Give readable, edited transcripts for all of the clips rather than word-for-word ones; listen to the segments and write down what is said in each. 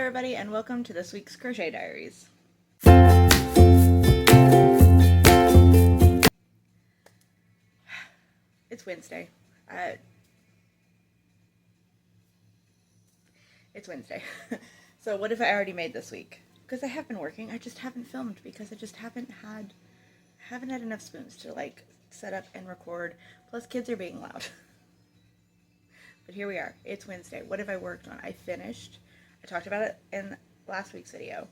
everybody, and welcome to this week's Crochet Diaries. It's Wednesday. It's Wednesday. So what have I already made this week? Because I have been working, I just haven't filmed because I just haven't had enough spoons to set up and record. Plus kids are being loud. But here we are. It's Wednesday. What have I worked on? I talked about it in last week's video,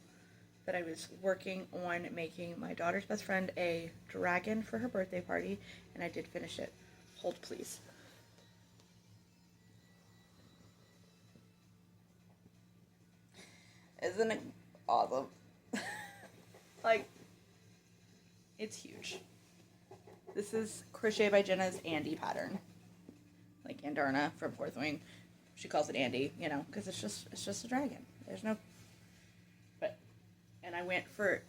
that I was working on making my daughter's best friend a dragon for her birthday party, and I did finish it. Hold, please. Isn't it awesome? It's huge. This is Crochet by Jenna's Andy pattern. Like Andarna from Fourth Wing. She calls it Andy, because it's just a dragon. There's no... And I went for...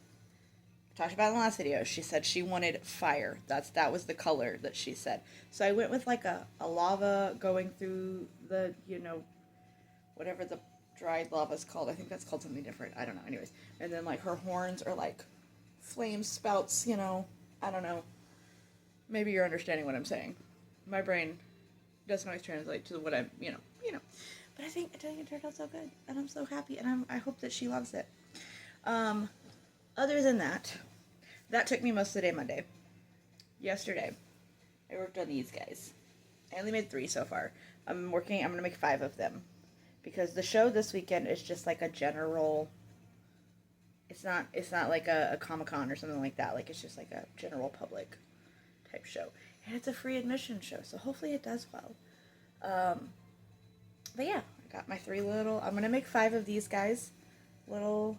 I talked about it in the last video. She said she wanted fire. That was the color that she said. So I went with a lava going through the, whatever the dried lava is called. I think that's called something different. I don't know. Anyways. And then her horns are flame spouts, I don't know. Maybe you're understanding what I'm saying. My brain doesn't always translate to what I'm, But I think it turned out so good, and I'm so happy, and I hope that she loves it. Other than that took me most of the day Monday. Yesterday, I worked on these guys. I only made 3 so far. I'm going to make 5 of them, because the show this weekend is just a general... It's not like a Comic-Con or something like that. It's just a general public type show. And it's a free admission show, so hopefully it does well. But yeah, I got my 3 little... I'm going to make 5 of these guys. Little...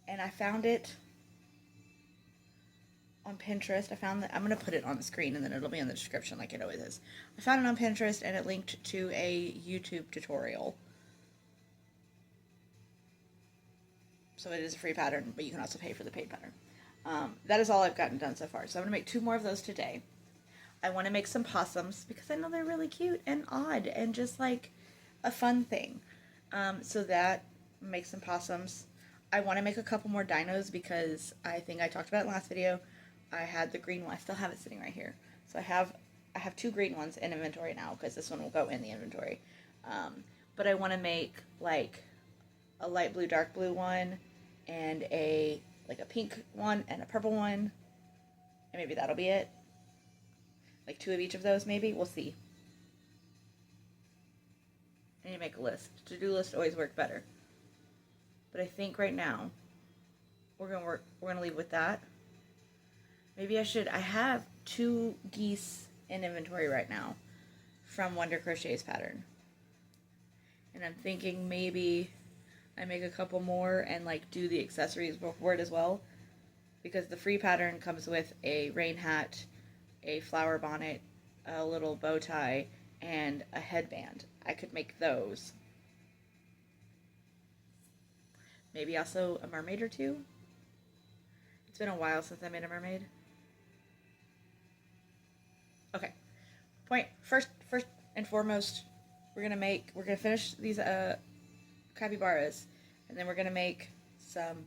and I found it on Pinterest. I'm going to put it on the screen, and then it'll be in the description like it always is. I found it on Pinterest, and it linked to a YouTube tutorial. So it is a free pattern, but you can also pay for the paid pattern. That is all I've gotten done so far. So I'm going to make 2 more of those today. I want to make some possums, because I know they're really cute and odd, and just a fun thing. So that, make some possums. I want to make a couple more dinos, because I think I talked about it in the last video. I had the green one. I still have it sitting right here. So I have 2 green ones in inventory now, because this one will go in the inventory. But I want to make a light blue, dark blue one, and a pink one and a purple one, and maybe that'll be it. 2 of each of those, maybe. We'll see. I need to make a list. To-do list always work better. But I think right now we're gonna leave with that. Maybe I have 2 geese in inventory right now from Wonder Crochet's pattern. And I'm thinking maybe I make a couple more and do the accessories for it as well. Because the free pattern comes with a rain hat, a flower bonnet, a little bow tie, and a headband. I could make those. Maybe also a mermaid or 2. It's been a while since I made a mermaid. Okay. First and foremost, we're gonna finish these capybaras, and then we're gonna make some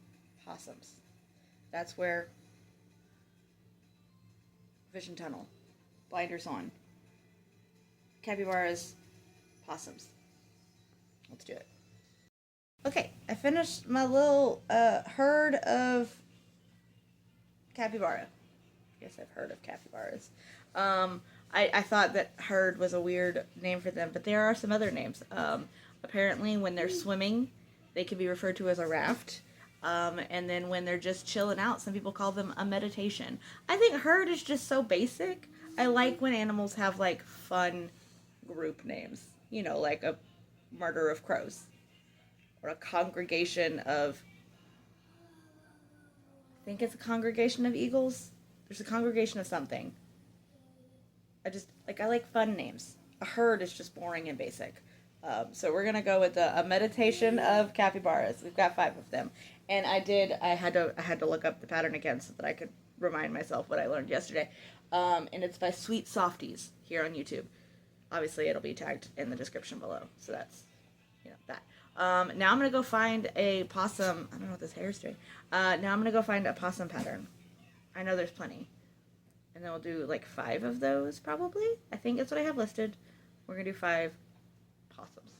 possums. That's where vision tunnel, blinders on, capybaras, possums. Let's do it. Okay, I finished my little herd of capybara. I guess I've heard of capybaras. I thought that herd was a weird name for them, but there are some other names. Apparently, when they're swimming, they can be referred to as a raft. And then when they're just chilling out, some people call them a meditation. I think herd is just so basic. I like when animals have, fun group names. Like a murder of crows. Or a congregation of... I think it's a congregation of eagles. There's a congregation of something. I like fun names. A herd is just boring and basic. So we're gonna go with a meditation of capybaras. We've got 5 of them, and I had to look up the pattern again so that I could remind myself what I learned yesterday. And it's by Sweet Softies here on YouTube. Obviously, it'll be tagged in the description below. So that's that. Now I'm gonna go find a possum. I don't know what this hair is doing. Now I'm gonna go find a possum pattern. I know there's plenty. And then we'll do like 5 of those probably. I think that's what I have listed. We're gonna do 5 possums.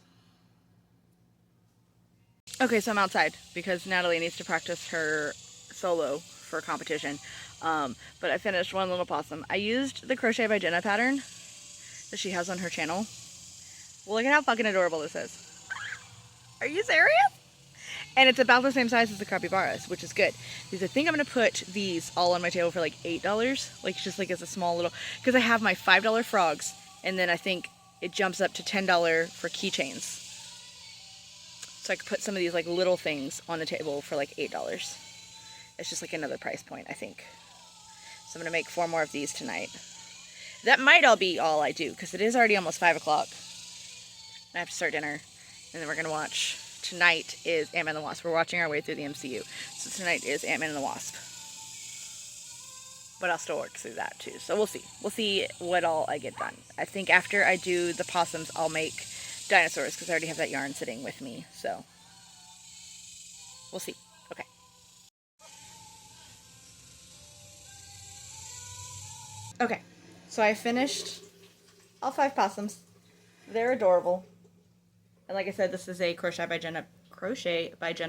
Okay, so I'm outside because Natalie needs to practice her solo for competition. But I finished one little possum. I used the Crochet by Jenna pattern that she has on her channel. Well, look at how fucking adorable this is. Are you serious? And it's about the same size as the capybaras, which is good. Because I think I'm going to put these all on my table for like $8. Like, just like as a small little... Because I have my $5 frogs. And then I think it jumps up to $10 for keychains. So I could put some of these like little things on the table for like $8. It's just like another price point, I think. So I'm going to make 4 more of these tonight. That might all be all I do, because it is already almost 5 o'clock. I have to start dinner. And then we're going to watch... Tonight is Ant-Man and the Wasp. We're watching our way through the MCU. So tonight is Ant-Man and the Wasp. But I'll still work through that too. So we'll see. We'll see what all I get done. I think after I do the possums, I'll make dinosaurs, because I already have that yarn sitting with me. So we'll see. Okay. Okay. So I finished all 5 possums. They're adorable. And like I said, this is a Crochet by Jenna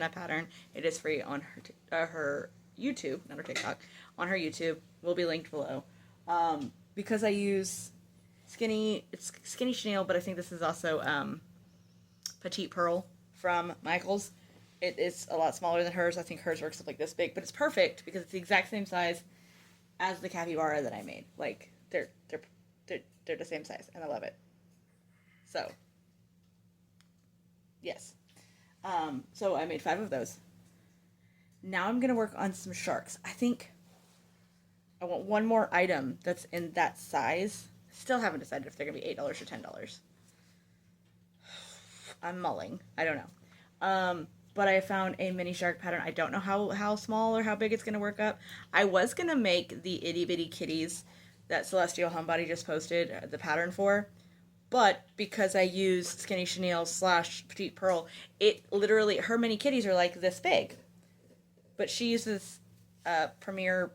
pattern. It is free on her YouTube, not her TikTok, on her YouTube. Will be linked below. Because I use it's Skinny Chenille, but I think this is also Petite Pearl from Michaels. It is a lot smaller than hers. I think hers works up like this big, but it's perfect because it's the exact same size as the capybara that I made. Like they're the same size, and I love it. So. Yes. So I made 5 of those. Now I'm going to work on some sharks. I think I want one more item that's in that size. Still haven't decided if they're going to be $8 or $10. I'm mulling. I don't know. But I found a mini shark pattern. I don't know how small or how big it's going to work up. I was going to make the itty bitty kitties that Celestial Homebody just posted the pattern for. But because I use Skinny Chenille / Petite Pearl, it literally, her mini kitties are like this big. But she uses Premier,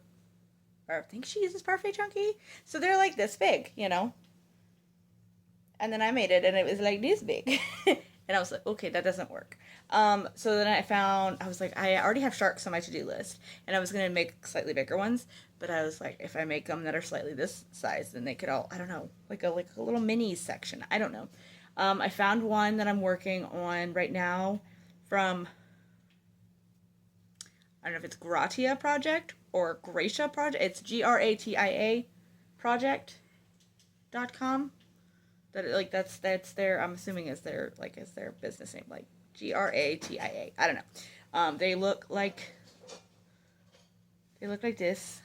or I think she uses Parfait Chunky. So they're like this big, you know. And then I made it and it was like this big. And I was like, okay, that doesn't work. So then I was like, I already have sharks on my to-do list. And I was going to make slightly bigger ones. But I was like, if I make them that are slightly this size, then they could all, I don't know, like a little mini section. I don't know. I found one that I'm working on right now from, I don't know if it's Gratia Project or Gratia Project. It's GRATIA Project.com. That's their, I'm assuming is their business name, like GRATIA. I don't know. They look like this.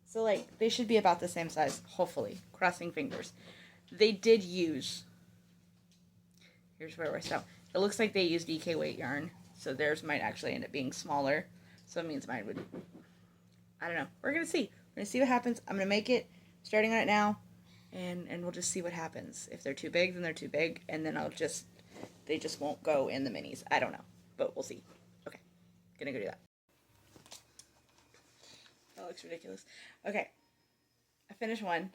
So, like, they should be about the same size, hopefully. Crossing fingers. They did use... Here's where we're at. It looks like they used DK weight yarn. So theirs might actually end up being smaller. So it means mine would... I don't know. We're going to see. We're going to see what happens. I'm going to make it, starting on it now. And we'll just see what happens. If they're too big, then they're too big. And then they just won't go in the minis. I don't know. But we'll see. Okay. Gonna go do that. That looks ridiculous. Okay. I finished one.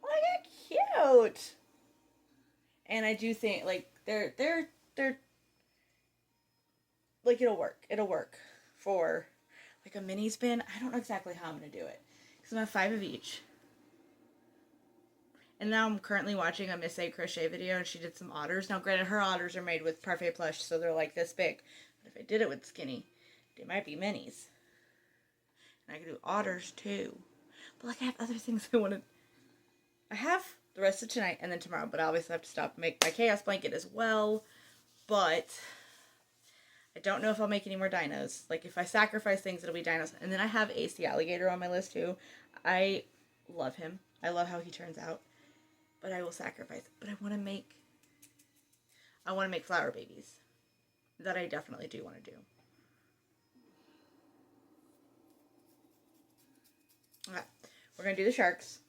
Oh, they're cute. And I do think, like, they're like, it'll work. It'll work for, like, a mini spin. I don't know exactly how I'm going to do it. Because I'm going to have 5 of each. And now I'm currently watching a Miss A crochet video, and she did some otters. Now, granted, her otters are made with Parfait Plush, so they're, like, this big. But if I did it with Skinny, they might be minis. And I could do otters, too. But, like, I have other things I want to... I have the rest of tonight and then tomorrow, but I obviously have to stop and make my chaos blanket as well. But I don't know if I'll make any more dinos. Like, if I sacrifice things, it'll be dinos. And then I have Ace the Alligator on my list, too. I love him. I love how he turns out. But I will sacrifice. But I want to make flower babies. That I definitely do want to do. Okay. We're going to do the sharks.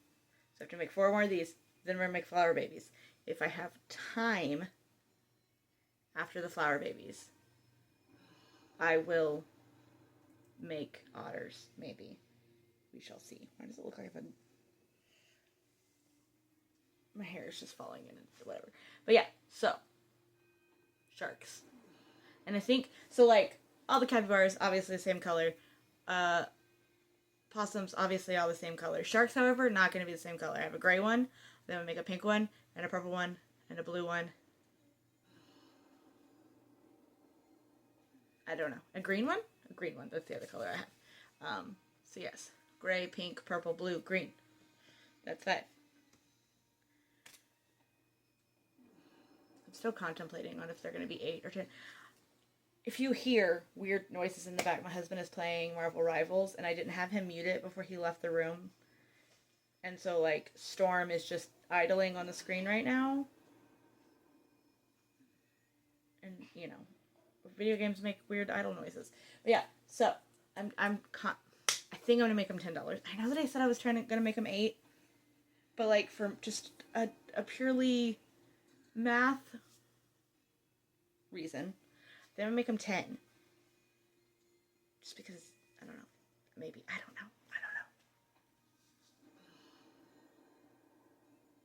So I have to make 4 more of these. Then we're going to make flower babies. if I have time after the flower babies, I will make otters, maybe. We shall see. Why does it look like I've been... My hair is just falling in and whatever. But yeah, so sharks. And I think so, like, all the capybaras obviously the same color. Possums obviously all the same color. Sharks, however, not going to be the same color. I have a gray one, then we make a pink one, and a purple one, and a blue one. I don't know. A green one? A green one. That's the other color I have. So yes, gray, pink, purple, blue, green. That's it. I'm still contemplating on if they're going to be 8 or 10. If you hear weird noises in the back, my husband is playing Marvel Rivals, and I didn't have him mute it before he left the room. And so, like, Storm is just idling on the screen right now. And, you know, video games make weird idle noises. But yeah, so, I think I'm going to make them $10. I know that I said I was going to make them 8. But, like, for just a purely math reason, then I'm gonna make them 10. Just because, I don't know. Maybe. I don't know.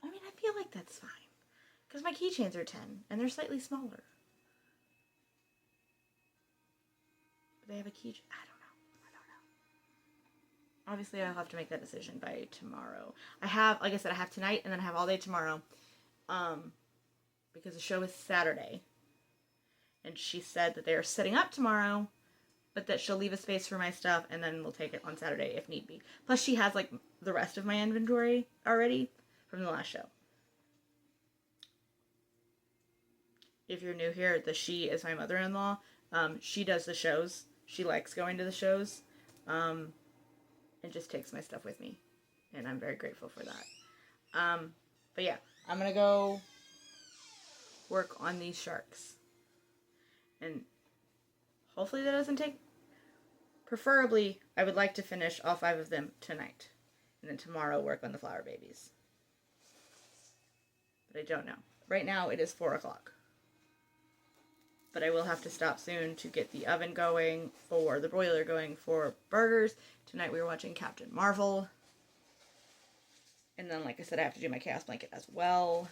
I mean, I feel like that's fine. Because my keychains are 10, and they're slightly smaller. But they have a keychain. I don't know. Obviously, I'll have to make that decision by tomorrow. Like I said, I have tonight, and then I have all day tomorrow. Because the show is Saturday. And she said that they are setting up tomorrow, but that she'll leave a space for my stuff, and then we'll take it on Saturday if need be. Plus, she has, like, the rest of my inventory already from the last show. If you're new here, the she is my mother-in-law. She does the shows. She likes going to the shows. And just takes my stuff with me. And I'm very grateful for that. But yeah, I'm going to go work on these sharks. And hopefully that doesn't take... Preferably, I would like to finish all 5 of them tonight. And then tomorrow work on the flower babies. But I don't know. Right now it is 4 o'clock. But I will have to stop soon to get the oven going, for the broiler going for burgers. Tonight we were watching Captain Marvel. And then, like I said, I have to do my chaos blanket as well.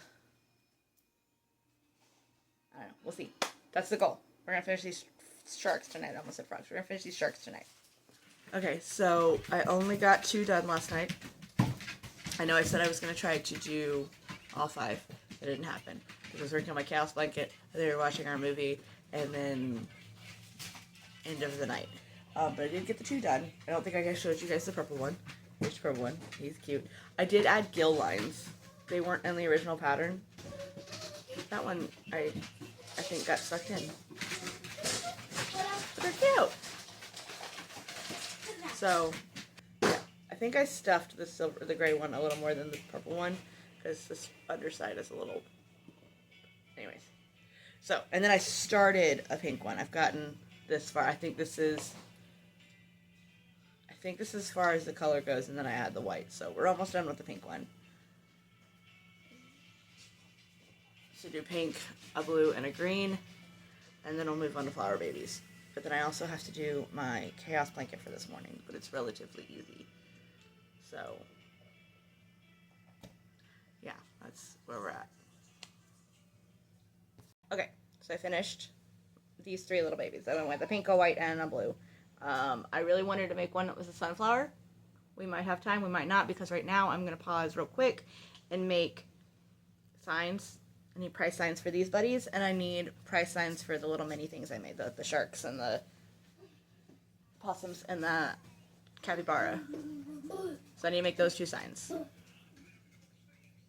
I don't know. We'll see. That's the goal. We're going to finish these sharks tonight. I almost said frogs. We're going to finish these sharks tonight. Okay, so I only got 2 done last night. I know I said I was going to try to do all 5. It didn't happen. Because I was working on my chaos blanket, and they were watching our movie, and then end of the night. But I did get the 2 done. I don't think I showed you guys the purple one. Here's the purple one. He's cute. I did add gill lines. They weren't in the original pattern. That one, I think got sucked in. But they're cute. So, yeah, I think I stuffed the gray one a little more than the purple one, because this underside is a little... Anyways. So, and then I started a pink one. I've gotten this far. I think this is as far as the color goes, and then I add the white. So we're almost done with the pink one. So do pink, a blue, and a green, and then I'll move on to flower babies. But then I also have to do my chaos blanket for this morning, but it's relatively easy. So, yeah, that's where we're at. Okay, so I finished these 3 little babies. I went with a pink, a white, and a blue. I really wanted to make one that was a sunflower. We might have time, we might not, because right now I'm going to pause real quick and make signs. I need price signs for these buddies, and I need price signs for the little mini things I made, the sharks and the possums and the capybara. So I need to make those 2 signs.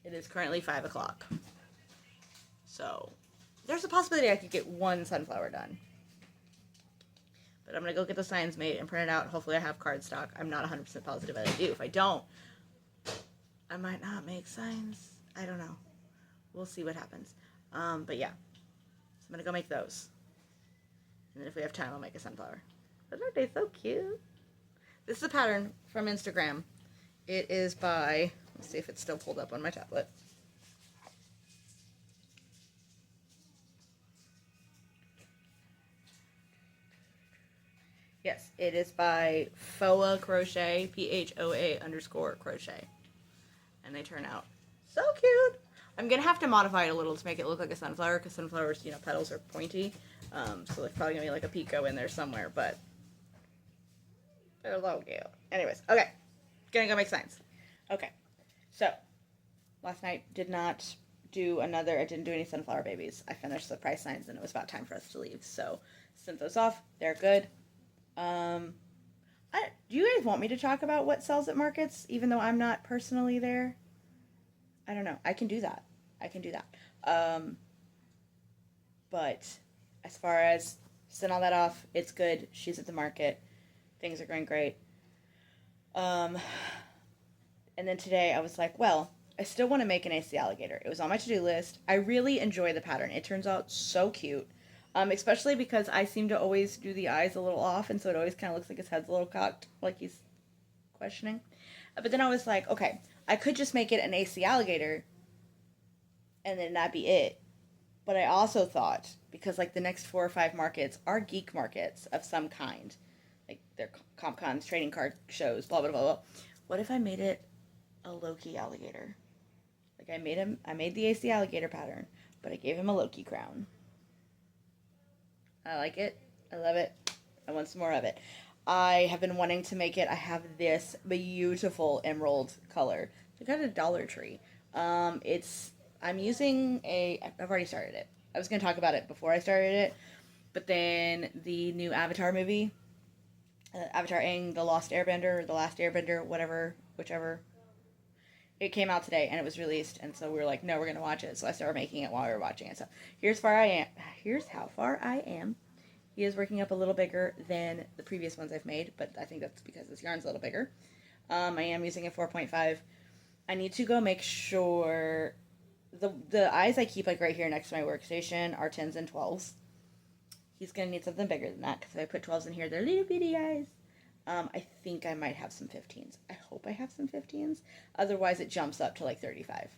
It is currently 5 o'clock. So there's a possibility I could get 1 sunflower done. But I'm going to go get the signs made and print it out. Hopefully I have cardstock. I'm not 100% positive I do. If I don't, I might not make signs. I don't know. We'll see what happens. But yeah. So I'm going to go make those. And then if we have time, I'll make a sunflower. But aren't they so cute? This is a pattern from Instagram. It is by... Let's see if it's still pulled up on my tablet. Yes, it is by Phoa Crochet, PHOA_crochet. And they turn out so cute. I'm going to have to modify it a little to make it look like a sunflower, because sunflowers, you know, petals are pointy. So there's probably going to be like a picot in there somewhere, but they're so cute. Anyways, okay. Gonna go make signs. Okay. So, last night I didn't do any sunflower babies. I finished the price signs and it was about time for us to leave. So, sent those off. They're good. Do you guys want me to talk about what sells at markets, even though I'm not personally there? I don't know. I can do that. But as far as sent all that off, it's good. She's at the market. Things are going great. And then today I was like, well, I still want to make an AC alligator. It was on my to-do list. I really enjoy the pattern. It turns out so cute. Especially because I seem to always do the eyes a little off, and so it always kind of looks like his head's a little cocked, like he's questioning. But then I was like, okay, I could just make it an AC alligator, and then that'd be it. But I also thought, because like the next 4 or 5 markets are geek markets of some kind, like they're comp cons, trading card shows, blah blah blah blah. What if I made it a Loki alligator? Like I made the AC alligator pattern, but I gave him a Loki crown. I like it. I love it. I want some more of it. I have been wanting to make it. I have this beautiful emerald color. I got it at Dollar Tree. I'm using I've already started it. I was going to talk about it before I started it, but then the new Avatar movie, Avatar Aang, The Lost Airbender, The Last Airbender, whichever, it came out today and it was released, and so we were like, no, we're going to watch it. So I started making it while we were watching it. So here's how far I am. He is working up a little bigger than the previous ones I've made, but I think that's because this yarn's a little bigger. I am using a 4.5. I need to go make sure the eyes I keep like right here next to my workstation are 10s and 12s. He's going to need something bigger than that, because if I put 12s in here, they're little bitty eyes. I think I might have some 15s. I hope I have some 15s. Otherwise, it jumps up to like 35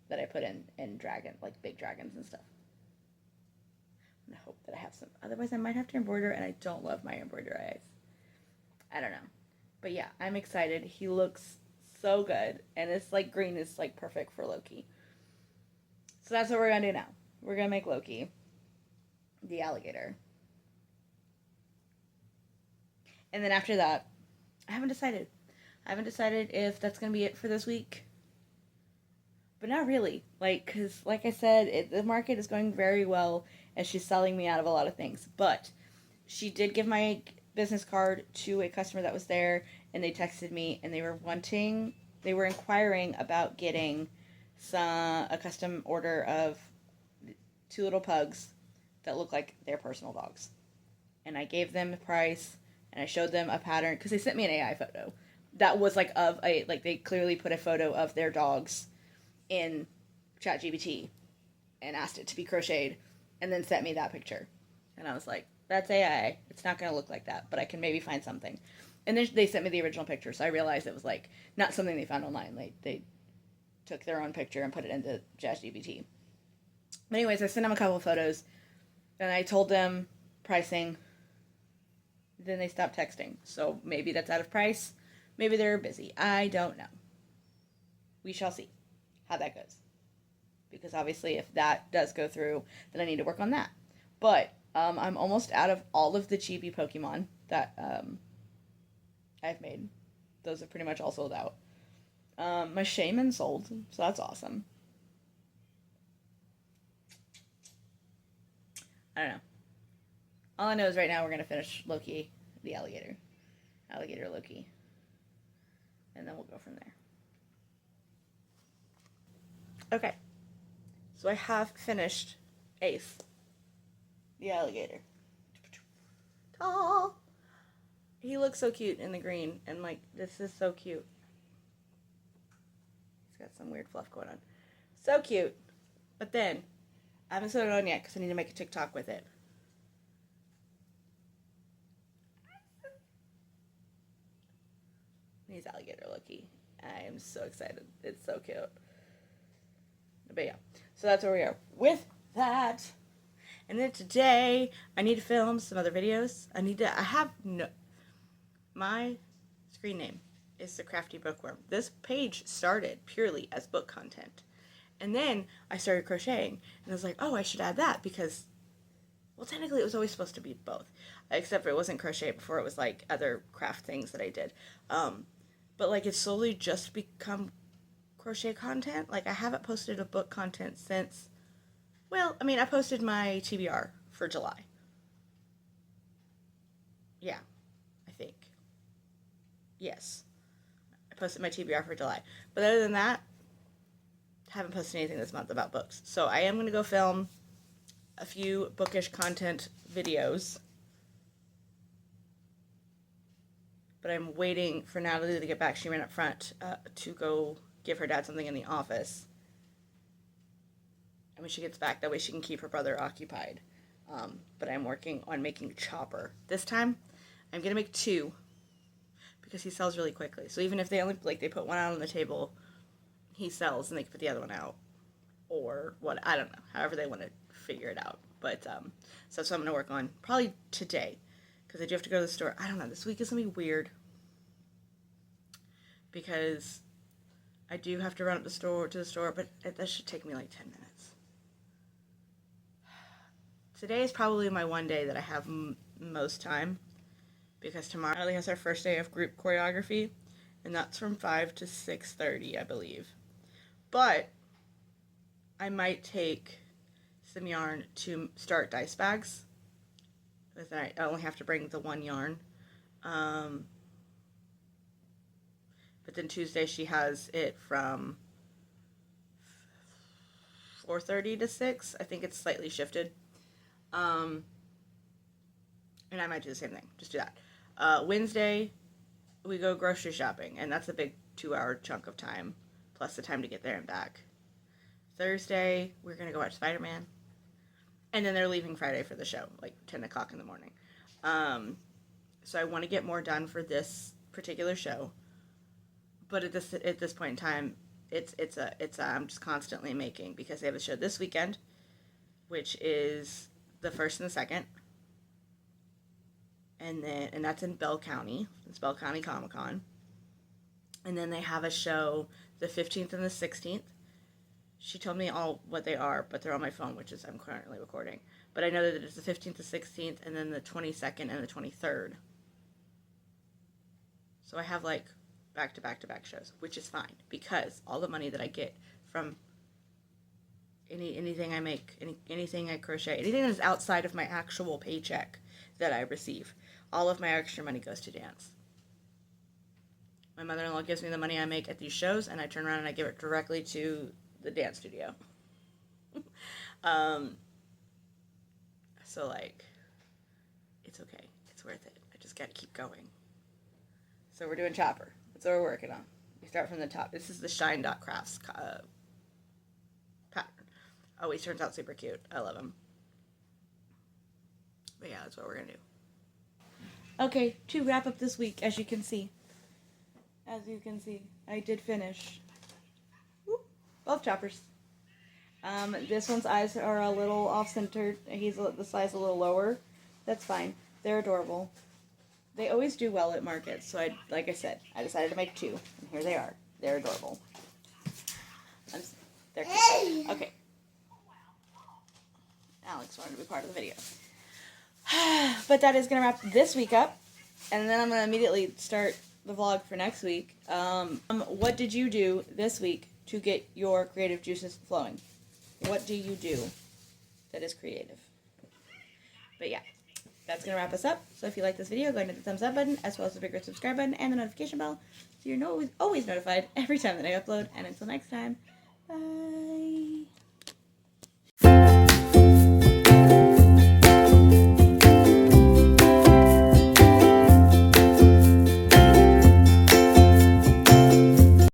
that I put in dragon, like big dragons and stuff. And I hope that I have some. Otherwise, I might have to embroider, and I don't love my embroider eyes. I don't know. But yeah, I'm excited. He looks so good, and it's like green is like perfect for Loki. So that's what we're going to do now. We're going to make Loki the alligator. And then after that, I haven't decided. If that's going to be it for this week. But not really. Because, like I said, the market is going very well, and she's selling me out of a lot of things. But she did give my business card to a customer that was there, and they texted me, and they were inquiring about getting a custom order of 2 little pugs that look like their personal dogs. And I gave them the price, and I showed them a pattern, because they sent me an AI photo that was they clearly put a photo of their dogs in ChatGPT and asked it to be crocheted, and then sent me that picture. And I was like, that's AI. It's not going to look like that, but I can maybe find something. And then they sent me the original picture, so I realized it was like not something they found online. They took their own picture and put it into ChatGPT. But anyways, I sent them a couple of photos, and I told them pricing. Then they stopped texting. So maybe that's out of price. Maybe they're busy. I don't know. We shall see how that goes. Because obviously if that does go through, then I need to work on that. But I'm almost out of all of the chibi Pokemon that I've made. Those are pretty much all sold out. My Shaman sold, so that's awesome. I don't know. All I know is right now we're going to finish Loki, the alligator. Alligator Loki. And then we'll go from there. Okay. So I have finished Ace, the alligator. Tall. He looks so cute in the green, and like, this is so cute. He's got some weird fluff going on. So cute. But then, I haven't sewed it on yet because I need to make a TikTok with it. He's alligator Loki. I am so excited. It's so cute. But yeah, so that's where we are with that. And then today, I need to film some other videos. my screen name is The Crafty Bookworm. This page started purely as book content. And then I started crocheting, and I was like, oh, I should add that because, well, technically it was always supposed to be both, except for it wasn't crochet before. It was like other craft things that I did. But like it's slowly just become crochet content. Like I haven't posted a book content since, well, I mean, I posted my TBR for July. Yeah, I think. Yes. I posted my TBR for July. But other than that, haven't posted anything this month about books. So I am going to go film a few bookish content videos. But I'm waiting for Natalie to get back. She ran up front to go give her dad something in the office. And when she gets back, that way she can keep her brother occupied. But I'm working on making chopper. This time, I'm going to make 2 because he sells really quickly. So even if they only, like, they put one out on the table, he sells and they can put the other one out. Or what, I don't know, however they want to figure it out. But, so that's what I'm going to work on probably today. Because I do have to go to the store. I don't know, this week is going to be weird. Because I do have to run up to the store, but that should take me like 10 minutes. Today is probably my one day that I have most time. Because tomorrow Natalie has our first day of group choreography. And that's from 5 to 6:30, I believe. But I might take some yarn to start dice bags. I only have to bring the one yarn. But then Tuesday she has it from 4:30 to 6. I think it's slightly shifted. And I might do the same thing. Just do that. Wednesday, we go grocery shopping. And that's a big 2-hour chunk of time. Plus the time to get there and back. Thursday, we're going to go watch Spider-Man. And then they're leaving Friday for the show. Like 10 o'clock in the morning. So I want to get more done for this particular show. But at this point in time, I'm just constantly making because they have a show this weekend, which is the 1st and the 2nd, and that's in Bell County. It's Bell County Comic Con, and then they have a show the 15th and the 16th. She told me all what they are, but they're on my phone, which is I'm currently recording. But I know that it's the 15th, the 16th, and then the 22nd and the 23rd. So I have like back-to-back-to-back shows, which is fine because all the money that I get from anything I make, anything I crochet, anything that is outside of my actual paycheck that I receive, all of my extra money goes to dance. My mother-in-law gives me the money I make at these shows, and I turn around and I give it directly to the dance studio. So like, it's okay. It's worth it. I just gotta keep going. So we're doing chopper. That's what we're working on. We start from the top. This is the Shine Dot Crafts pattern. Always turns out super cute. I love him. But yeah, that's what we're gonna do. Okay, to wrap up this week, as you can see, I did finish both choppers. This one's eyes are a little off-centered. He's the size a little lower. That's fine. They're adorable. They always do well at markets, so like I said, I decided to make 2, and here they are. They're adorable. They're cute. Okay. Alex wanted to be part of the video. But that is going to wrap this week up, and then I'm going to immediately start the vlog for next week. What did you do this week to get your creative juices flowing? What do you do that is creative? But yeah, that's going to wrap us up. So if you like this video, go ahead and hit the thumbs up button, as well as the bigger subscribe button and the notification bell, so you're always notified every time that I upload. And until next time, bye.